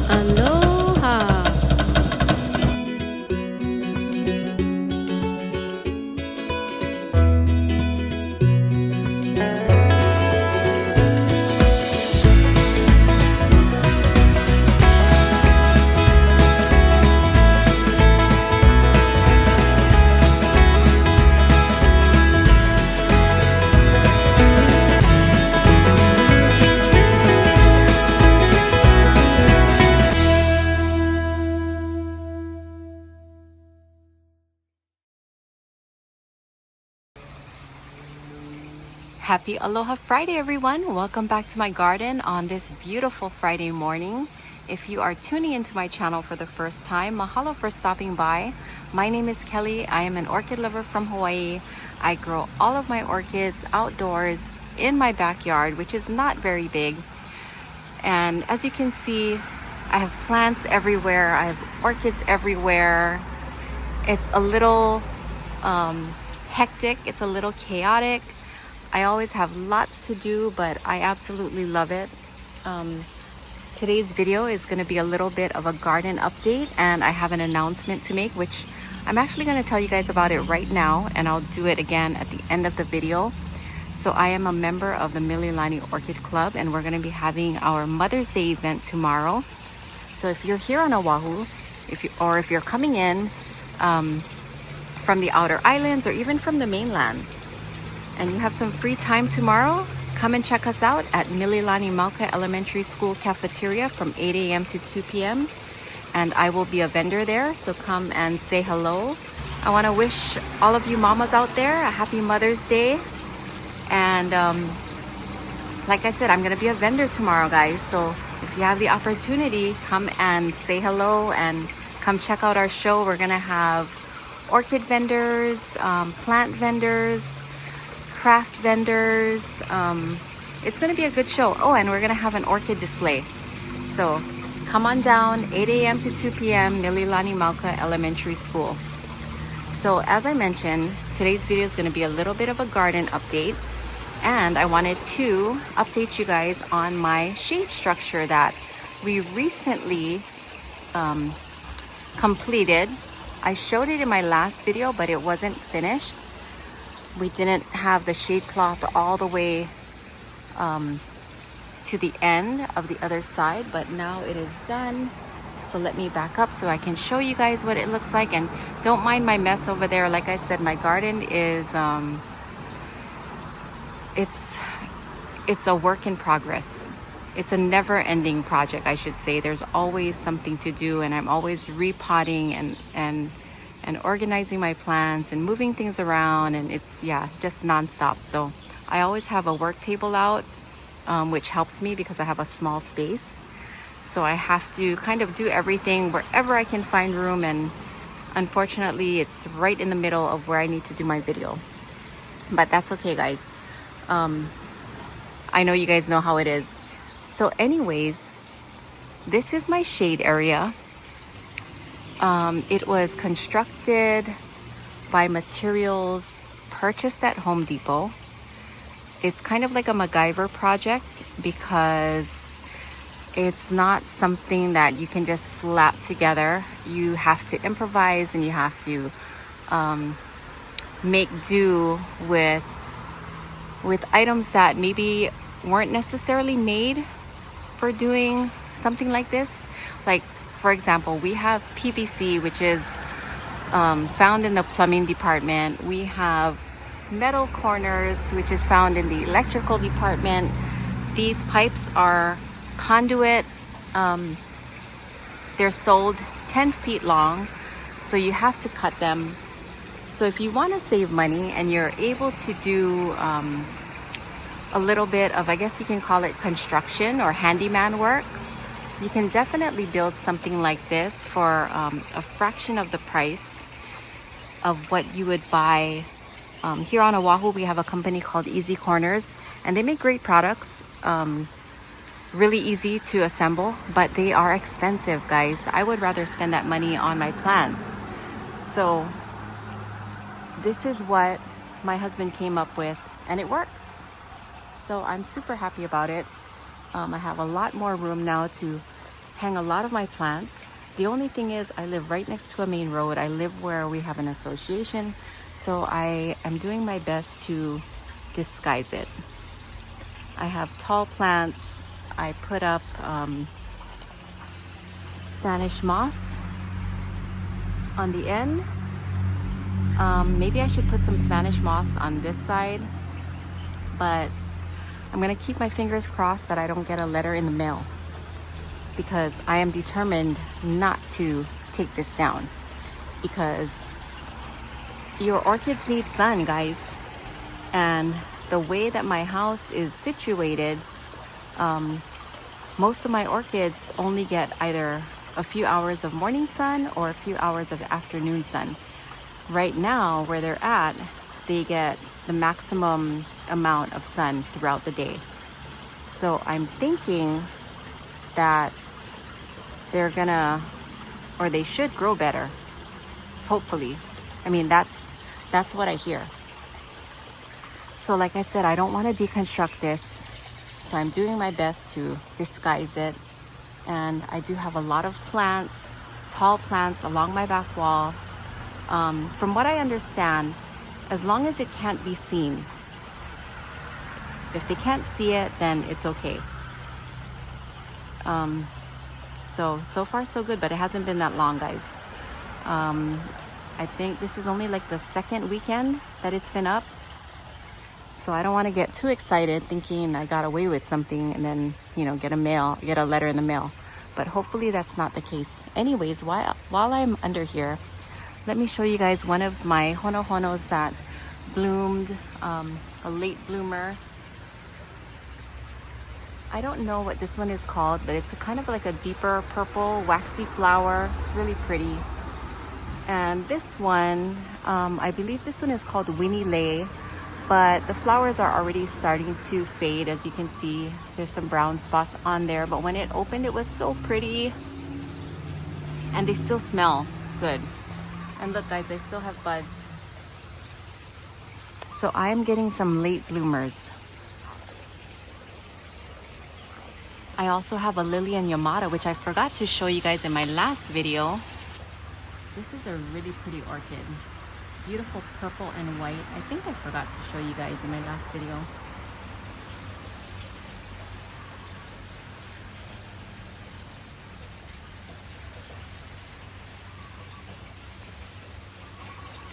Aloha! Happy Aloha Friday, everyone. Welcome back to my garden on this beautiful Friday morning. If you are tuning into my channel for the first time, mahalo for stopping by. My name is Kelly. I am an orchid lover from Hawaii. I grow all of my orchids outdoors in my backyard, which is not very big. And as you can see, I have plants everywhere. I have orchids everywhere. It's a little hectic. It's a little chaotic. I always have lots to do, but I absolutely love it. Today's video is going to be a little bit of a garden update, and I have an announcement to make, which I'm actually going to tell you guys about it right now, and I'll do it again at the end of the video. So I am a member of the Mililani Orchid Club, and we're going to be having our Mother's Day event tomorrow. So if you're here on Oahu, if you're coming in from the outer islands or even from the mainland, and you have some free time tomorrow, come and check us out at Mililani Mauka Elementary School Cafeteria from 8 a.m. to 2 p.m. And I will be a vendor there, so come and say hello. I want to wish all of you mamas out there a happy Mother's Day. And like I said, I'm going to be a vendor tomorrow, guys. So if you have the opportunity, come and say hello and come check out our show. We're going to have orchid vendors, plant vendors, craft vendors. It's going to be a good show. Oh, and we're going to have an orchid display. So come on down, 8 a.m. to 2 p.m. Mililani Mauka Elementary School. So as I mentioned, today's video is going to be a little bit of a garden update, and I wanted to update you guys on my shade structure that we recently completed. I showed it in my last video, but it wasn't finished. We didn't have the shade cloth all the way to the end of the other side, but now it is done. So let me back up so I can show you guys what it looks like. And don't mind my mess over there. Like I said, my garden is it's a work in progress. It's a never-ending project, I should say. There's always something to do, and I'm always repotting and organizing my plants and moving things around, and it's just nonstop. So I always have a work table out, which helps me because I have a small space. So I have to kind of do everything wherever I can find room, and unfortunately it's right in the middle of where I need to do my video. But that's okay, guys. I know you guys know how it is. So anyways, this is my shade area. It was constructed by materials purchased at Home Depot. It's kind of like a MacGyver project because it's not something that you can just slap together. You have to improvise, and you have to make do with items that maybe weren't necessarily made for doing something like this. Like, for example, we have PVC, which is found in the plumbing department. We have metal corners, which is found in the electrical department. These pipes are conduit. They're sold 10 feet long, so you have to cut them. So if you want to save money and you're able to do a little bit of, I guess you can call it construction or handyman work, you can definitely build something like this for a fraction of the price of what you would buy. Here on Oahu, we have a company called Easy Corners, and they make great products. Really easy to assemble, but they are expensive, guys. I would rather spend that money on my plants. So this is what my husband came up with, and it works. So I'm super happy about it. I have a lot more room now to hang a lot of my plants. The only thing is I live right next to a main road. I live where we have an association, so I am doing my best to disguise it. I have tall plants. I put up Spanish moss on the end. Maybe I should put some Spanish moss on this side, but I'm gonna keep my fingers crossed that I don't get a letter in the mail, because I am determined not to take this down, because your orchids need sun, guys. And the way that my house is situated, most of my orchids only get either a few hours of morning sun or a few hours of afternoon sun. Right now, where they're at, they get the maximum amount of sun throughout the day. So I'm thinking that they're gonna, or they should grow better, hopefully. I mean, that's what I hear. So like I said, I don't want to deconstruct this, so I'm doing my best to disguise it. And I do have a lot of plants, tall plants along my back wall. From what I understand, as long as it can't be seen, if they can't see it, then it's okay. So far so good, but it hasn't been that long, guys. I think this is only like the second weekend that it's been up. So I don't want to get too excited thinking I got away with something and then, you know, get a letter in the mail. But hopefully that's not the case. Anyways, while I'm under here, let me show you guys one of my hono-honos that bloomed, a late bloomer. I don't know what this one is called, but it's kind of like a deeper purple waxy flower. It's really pretty. And this one, I believe this one is called Winnie Lay, but the flowers are already starting to fade. As you can see, there's some brown spots on there, but when it opened, it was so pretty. And they still smell good. And look, guys, I still have buds. So I am getting some late bloomers. I also have a Lilian Yamata, which I forgot to show you guys in my last video. This is a really pretty orchid. Beautiful purple and white. I think I forgot to show you guys in my last video.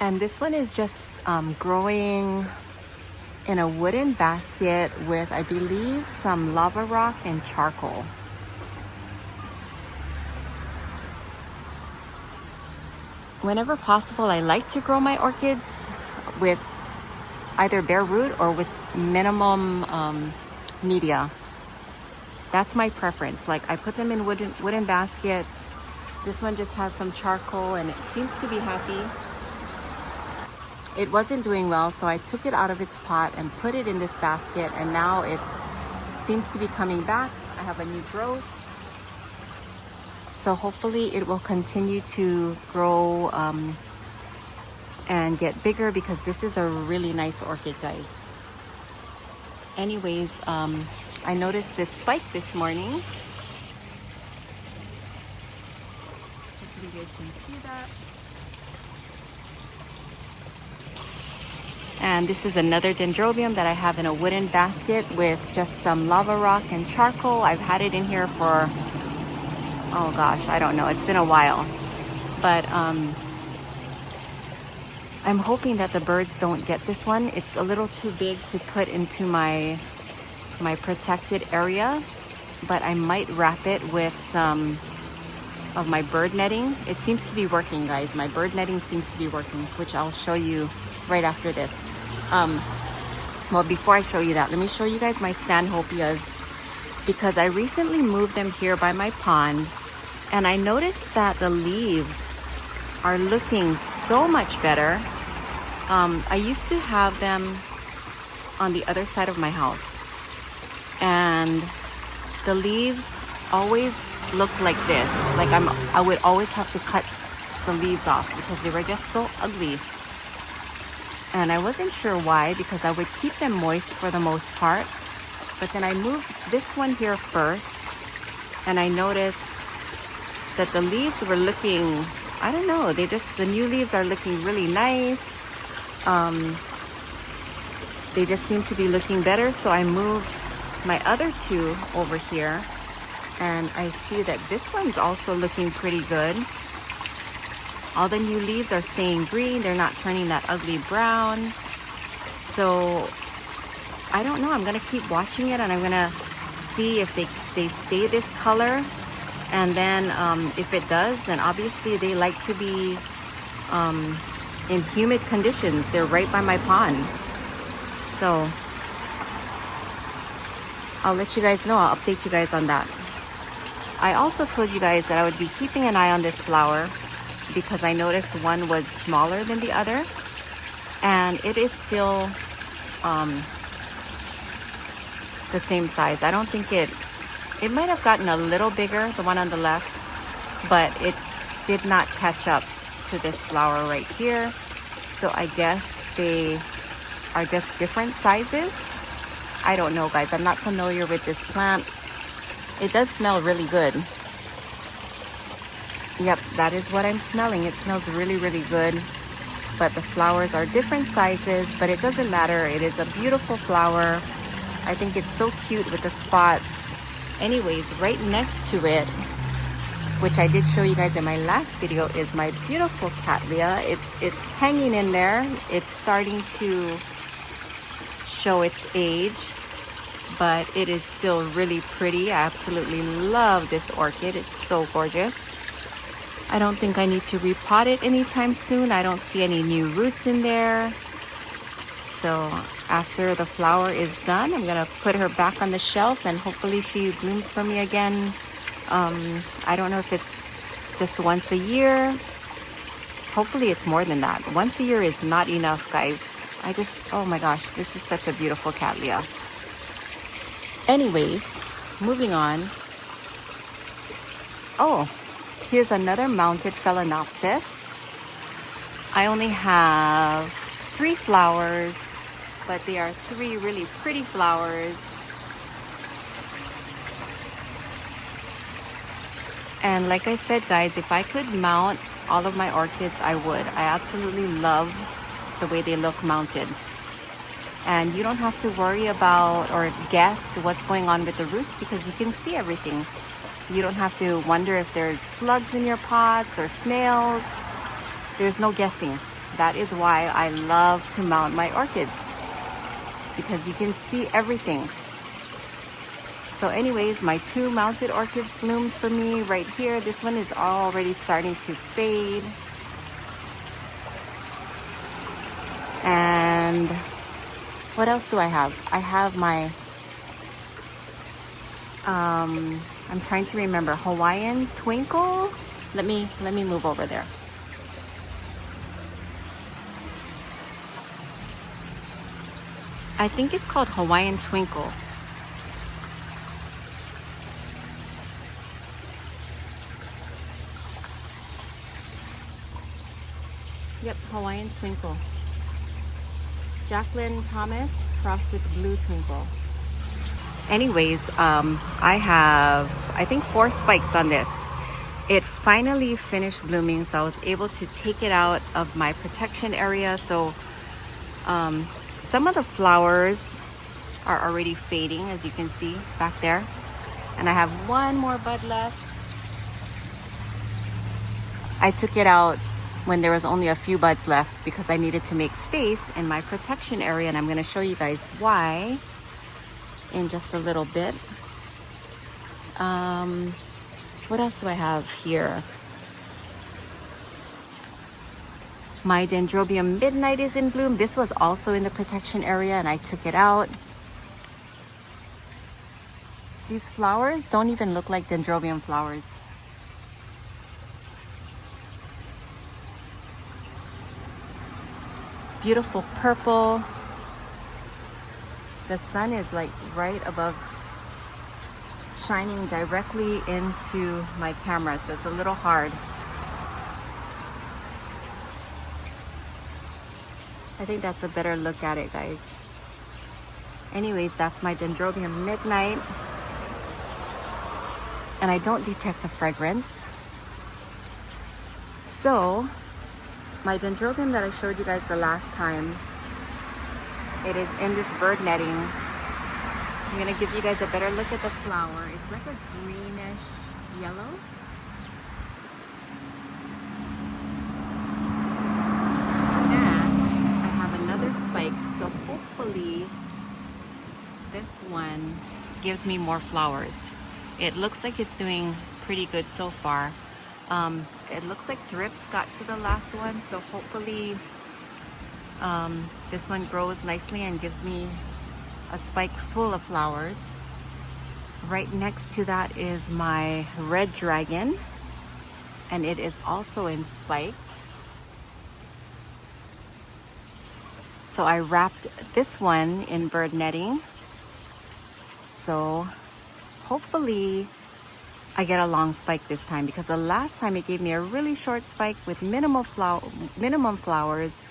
And this one is just growing in a wooden basket with, I believe, some lava rock and charcoal. Whenever possible, I like to grow my orchids with either bare root or with minimum media. That's my preference. Like, I put them in wooden baskets. This one just has some charcoal and it seems to be happy. It wasn't doing well, so I took it out of its pot and put it in this basket, and now it seems to be coming back. I have a new growth. So hopefully it will continue to grow and get bigger, because this is a really nice orchid, guys. Anyways, I noticed this spike this morning. Hopefully you guys can see that. And this is another dendrobium that I have in a wooden basket with just some lava rock and charcoal. I've had it in here for, oh gosh, I don't know. It's been a while. But I'm hoping that the birds don't get this one. It's a little too big to put into my protected area. But I might wrap it with some of my bird netting. It seems to be working, guys. My bird netting seems to be working, which I'll show you right after this. Well, before I show you that, let me show you guys my stanhopias, because I recently moved them here by my pond, and I noticed that the leaves are looking so much better. I used to have them on the other side of my house, and the leaves always looked like this. Like I would always have to cut the leaves off because they were just so ugly. And I wasn't sure why, because I would keep them moist for the most part. But then I moved this one here first, and I noticed that the leaves were looking, I don't know, the new leaves are looking really nice. They just seem to be looking better. So I moved my other two over here, and I see that this one's also looking pretty good. All the new leaves are staying green. They're not turning that ugly brown. So I don't know, I'm gonna keep watching it, and I'm gonna see if they stay this color. And then if it does, then obviously they like to be in humid conditions. They're right by my pond. So I'll let you guys know, I'll update you guys on that. I also told you guys that I would be keeping an eye on this flower because I noticed one was smaller than the other, and it is still the same size. I don't think it might have gotten a little bigger, the one on the left, but it did not catch up to this flower right here. So I guess they are just different sizes. I don't know, guys. I'm not familiar with this plant. It does smell really good. Yep, that is what I'm smelling. It smells really, really good. But the flowers are different sizes, but it doesn't matter. It is a beautiful flower. I think it's so cute with the spots. Anyways, right next to it, which I did show you guys in my last video, is my beautiful Cattleya. It's hanging in there. It's starting to show its age, but it is still really pretty. I absolutely love this orchid. It's so gorgeous. I don't think I need to repot it anytime soon. I don't see any new roots in there. So after the flower is done, I'm gonna put her back on the shelf, and hopefully she blooms for me again. I don't know if it's just once a year. Hopefully it's more than that. Once a year is not enough, guys. Oh my gosh, this is such a beautiful Cattleya. Anyways, moving on. Oh, here's another mounted Phalaenopsis. I only have 3 flowers, but they are 3 really pretty flowers. And like I said, guys, if I could mount all of my orchids, I would. I absolutely love the way they look mounted. And you don't have to worry about or guess what's going on with the roots because you can see everything. You don't have to wonder if there's slugs in your pots or snails. There's no guessing. That is why I love to mount my orchids, because you can see everything. So anyways, my 2 mounted orchids bloomed for me right here. This one is already starting to fade. And what else do I have? I have my, I'm trying to remember, Hawaiian Twinkle. Let me move over there. I think it's called Hawaiian Twinkle. Yep, Hawaiian Twinkle. Jacqueline Thomas crossed with Blue Twinkle. Anyways, I have, I think 4 spikes on this. It finally finished blooming, so I was able to take it out of my protection area. So some of the flowers are already fading, as you can see back there. And I have 1 more bud left. I took it out when there was only a few buds left because I needed to make space in my protection area, and I'm going to show you guys why in just a little bit. What else do I have here? My Dendrobium Midnight is in bloom. This was also in the protection area and I took it out. These flowers don't even look like Dendrobium flowers. Beautiful purple. The sun is like right above, shining directly into my camera, so it's a little hard. I think that's a better look at it, guys. Anyways, that's my Dendrobium Midnight. And I don't detect a fragrance. So my dendrobium that I showed you guys the last time, it is in this bird netting. I'm gonna give you guys a better look at the flower. It's like a greenish yellow. And I have another spike, so hopefully this one gives me more flowers. It looks like it's doing pretty good so far. It looks like thrips got to the last one, so hopefully this one grows nicely and gives me a spike full of flowers. Right next to that is my red dragon, and it is also in spike. So I wrapped this one in bird netting, so hopefully I get a long spike this time, because the last time it gave me a really short spike with minimum flowers,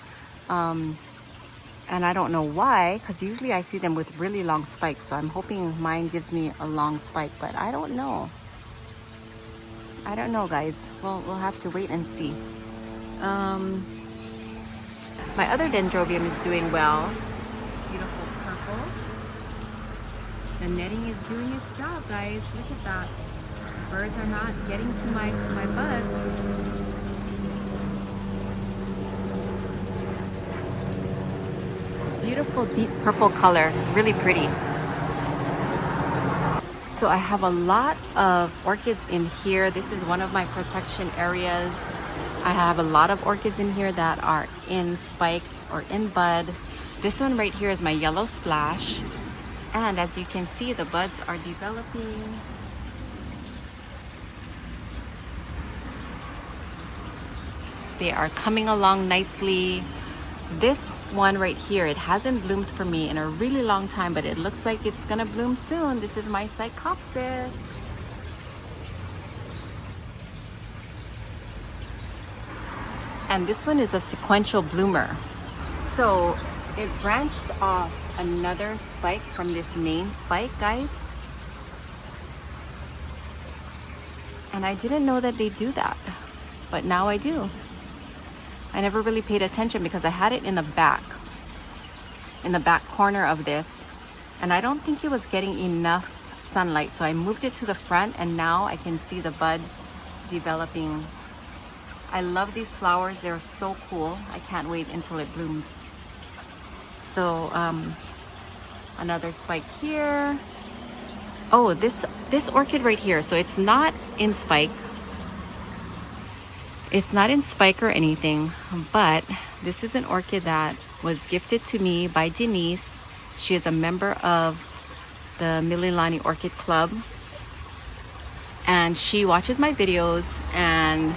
and I don't know why, because usually I see them with really long spikes. So I'm hoping mine gives me a long spike, but I don't know. I don't know, guys. We'll have to wait and see. My other dendrobium is doing well. Beautiful purple. The netting is doing its job, guys. Look at that. Birds are not getting to my buds. Beautiful deep purple color, really pretty. So I have a lot of orchids in here. This is one of my protection areas. I have a lot of orchids in here that are in spike or in bud. This one right here is my yellow splash. And as you can see, the buds are developing. They are coming along nicely. This one right here, it hasn't bloomed for me in a really long time, but it looks like it's gonna bloom soon. This is my Psychopsis. And this one is a sequential bloomer. So it branched off another spike from this main spike, guys. And I didn't know that they do that, but now I do. I never really paid attention because I had it in the back corner of this, and I don't think it was getting enough sunlight, so I moved it to the front, and now I can see the bud developing. I love these flowers. They're so cool. I can't wait until it blooms. So another spike here. Oh, this orchid right here, so it's not in spike. It's not in spike or anything, but this is an orchid that was gifted to me by Denise. She is a member of the Mililani Orchid Club, and she watches my videos, and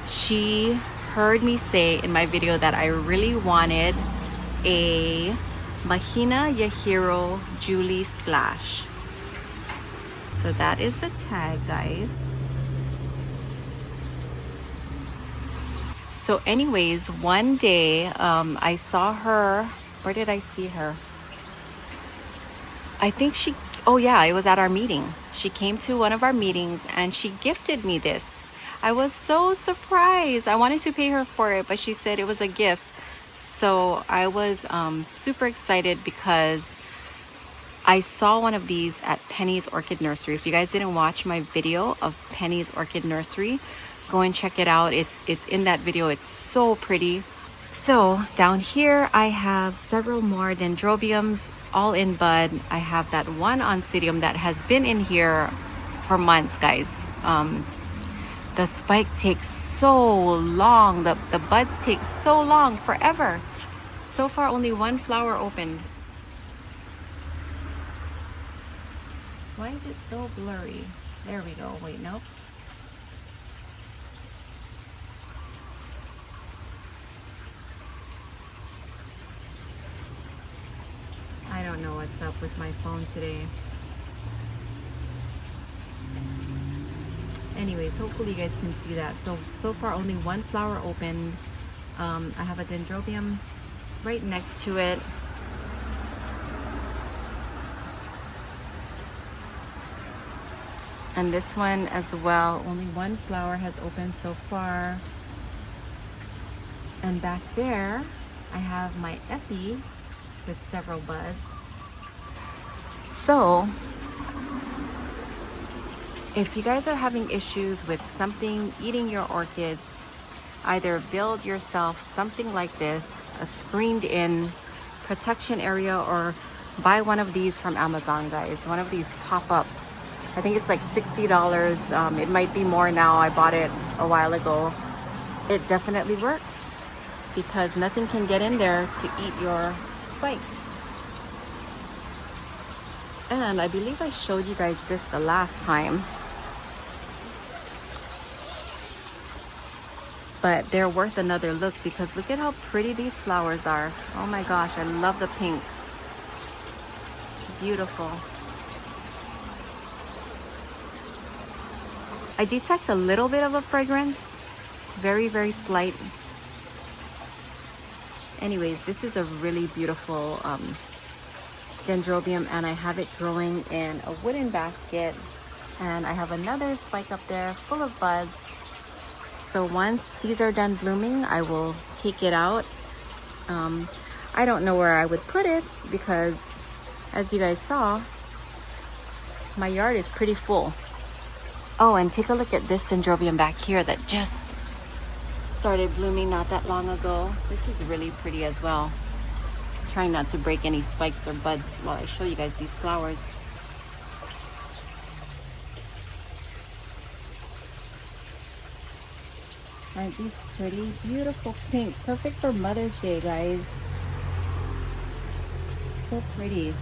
she heard me say in my video that I really wanted a Mahina Yahiro Julie Splash. So that is the tag, guys. So anyways, one day I saw her. Where did I see her? I think oh yeah, it was at our meeting. She came to one of our meetings and she gifted me this. I was so surprised. I wanted to pay her for it, but she said it was a gift. So I was super excited because I saw one of these at Penny's Orchid Nursery. If you guys didn't watch my video of Penny's Orchid Nursery, go and check it out. It's in that video. It's so pretty. So down here I have several more dendrobiums, all in bud. I have that one oncidium that has been in here for months, guys. The spike takes so long. The buds take so long, forever. So far only one flower opened. Why is it so blurry? There we go. Wait, nope. I don't know what's up with my phone today. Anyways, hopefully you guys can see that. So far only one flower opened. I have a dendrobium right next to it. And this one as well, only one flower has opened so far. And back there, I have my epi with several buds. So, if you guys are having issues with something eating your orchids, either build yourself something like this, a screened in protection area, or buy one of these from Amazon, guys. One of these pop up. I think it's like $60. It might be more now. I bought it a while ago. It definitely works because nothing can get in there to eat your spikes. And I believe I showed you guys this the last time. But they're worth another look because look at how pretty these flowers are. Oh my gosh, I love the pink. Beautiful. I detect a little bit of a fragrance, very, very slight. Anyways, this is a really beautiful dendrobium, and I have it growing in a wooden basket, and I have another spike up there full of buds. So once these are done blooming, I will take it out. I don't know where I would put it because, as you guys saw, my yard is pretty full. Oh, and take a look at this dendrobium back here that just started blooming not that long ago. This is really pretty as well. I'm trying not to break any spikes or buds while I show you guys these flowers. Aren't these pretty? Beautiful pink. Perfect for Mother's Day, guys. So pretty.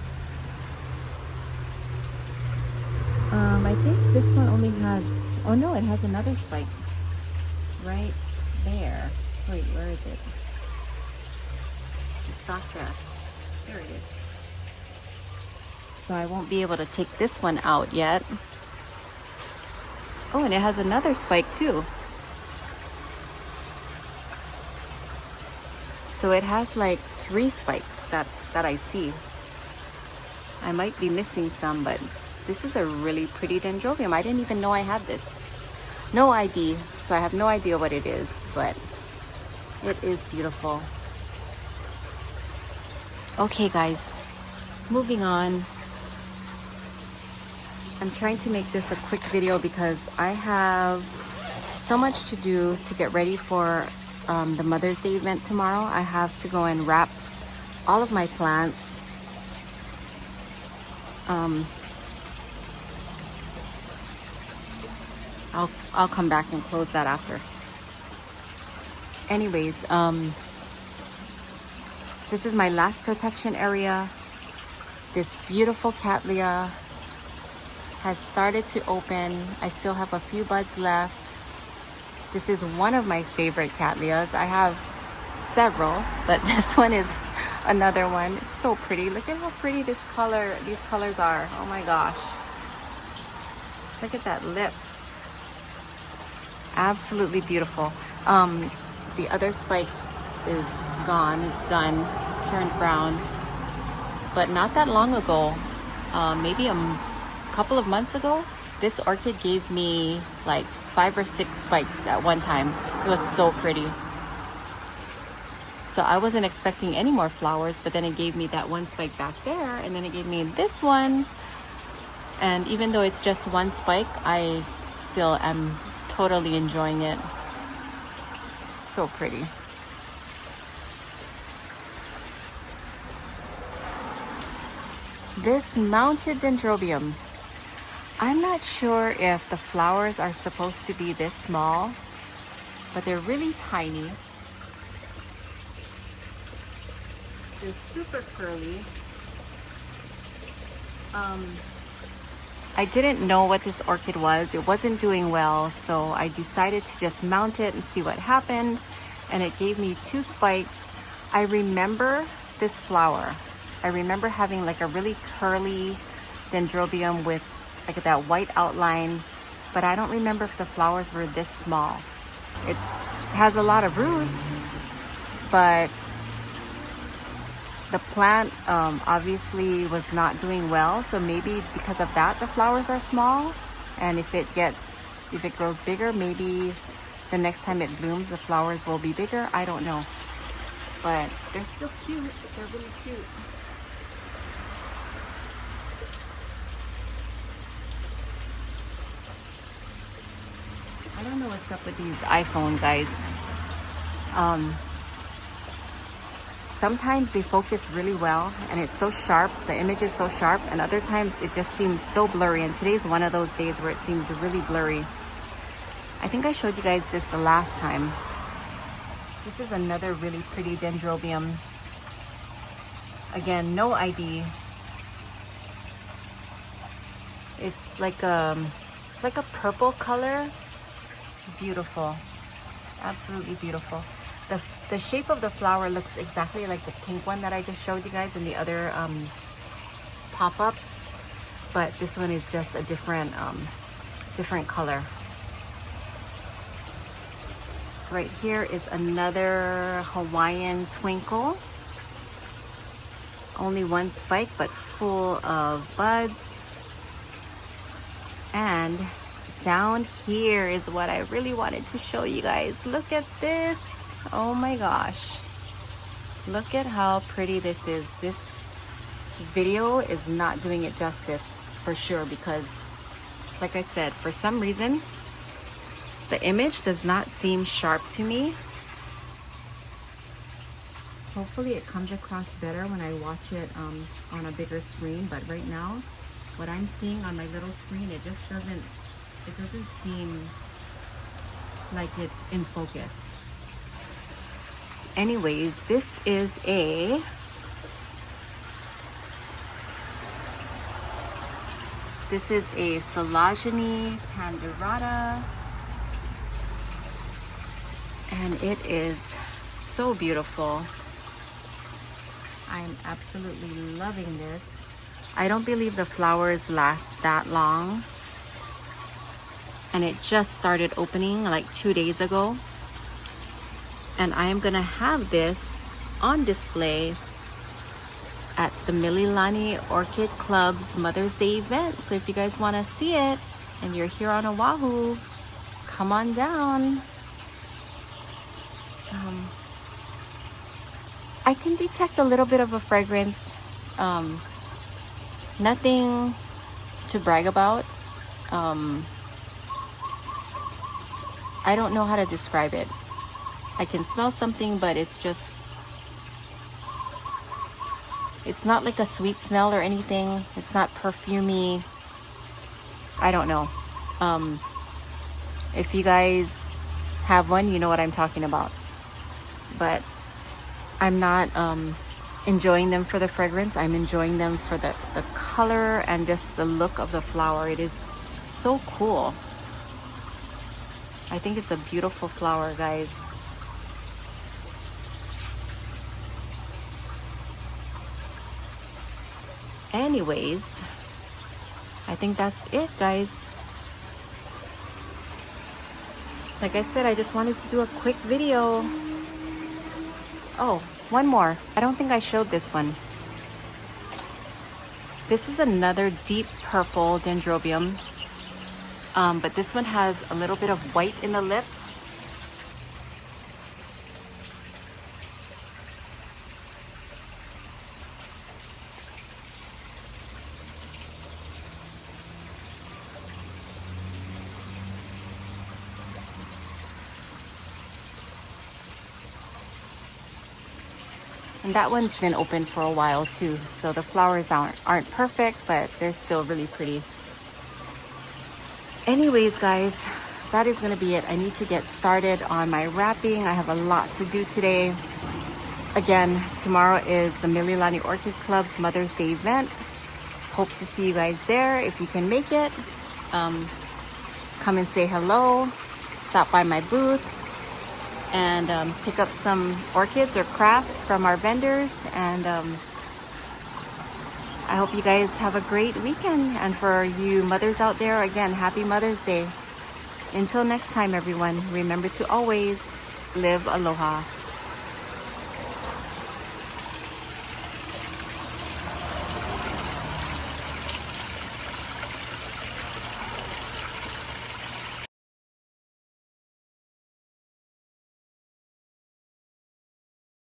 I think this one only has, oh no, it has another spike right there. Wait, where is it? It's back there. There it is. So I won't be able to take this one out yet. Oh, and it has another spike too. So it has like 3 spikes that I see. I might be missing some, but this is a really pretty dendrobium. I didn't even know I had this. No ID, so I have no idea what it is, but it is beautiful. Okay guys, moving on. I'm trying to make this a quick video because I have so much to do to get ready for the Mother's Day event tomorrow. I have to go and wrap all of my plants. I'll come back and close that after. Anyways, this is my last protection area. This beautiful Cattleya has started to open. I still have a few buds left. This is one of my favorite Cattleyas. I have several, but this one is another one. It's so pretty. Look at how pretty these colors are. Oh my gosh. Look at that lip. Absolutely beautiful. The other spike is gone. It's done. Turned brown. But not that long ago, maybe a couple of months ago, this orchid gave me like 5 or 6 spikes at one time. It was so pretty. So I wasn't expecting any more flowers, but then it gave me that one spike back there, and then it gave me this one. And even though it's just one spike, I still am totally enjoying it. So pretty. This mounted dendrobium, I'm not sure if the flowers are supposed to be this small, but they're really tiny. They're super curly. I didn't know what this orchid was. It wasn't doing well, so I decided to just mount it and see what happened. And it gave me 2 spikes. I remember this flower. I remember having like a really curly dendrobium with like that white outline, but I don't remember if the flowers were this small. It has a lot of roots, but the plant obviously was not doing well, so maybe because of that the flowers are small. And if it grows bigger, maybe the next time it blooms, the flowers will be bigger. I don't know. But they're still cute. They're really cute. I don't know what's up with these iPhone guys. Sometimes they focus really well and it's so sharp. The image is so sharp, and other times it just seems so blurry. And today's one of those days where it seems really blurry. I think I showed you guys this the last time. This is another really pretty dendrobium. Again, no ID. It's like a purple color. Beautiful, absolutely beautiful. The shape of the flower looks exactly like the pink one that I just showed you guys in the other pop-up, but this one is just a different color. Right here is another Hawaiian twinkle. Only one spike, but full of buds. And down here is what I really wanted to show you guys. Look at this. Oh my gosh. Look at how pretty this is. This video is not doing it justice for sure, because like I said, for some reason the image does not seem sharp to me. Hopefully it comes across better when I watch it on a bigger screen, but right now what I'm seeing on my little screen, it doesn't seem like it's in focus. Anyways, this is a Silagene pandurata, and it is so beautiful. I'm absolutely loving this. I don't believe the flowers last that long, and it just started opening like 2 days ago. And I am gonna have this on display at the Mililani Orchid Club's Mother's Day event. So if you guys want to see it and you're here on Oahu, come on down. I can detect a little bit of a fragrance. Nothing to brag about. I don't know how to describe it. I can smell something, but it's not like a sweet smell or anything. It's not perfumey. I don't know. If you guys have one, you know what I'm talking about. But I'm not enjoying them for the fragrance. I'm enjoying them for the color and just the look of the flower. It is so cool. I think it's a beautiful flower, guys. Anyways, I think that's it, guys. Like I said, I just wanted to do a quick video. Oh, one more. I don't think I showed this one. This is another deep purple dendrobium, but this one has a little bit of white in the lip. And that one's been open for a while too. So the flowers aren't perfect, but they're still really pretty. Anyways, guys, that is gonna be it. I need to get started on my wrapping. I have a lot to do today. Again, tomorrow is the Mililani Orchid Club's Mother's Day event. Hope to see you guys there if you can make it. Come and say hello. Stop by my booth and pick up some orchids or crafts from our vendors. And I hope you guys have a great weekend. And for you mothers out there, again, happy Mother's Day. Until next time, everyone, remember to always live aloha.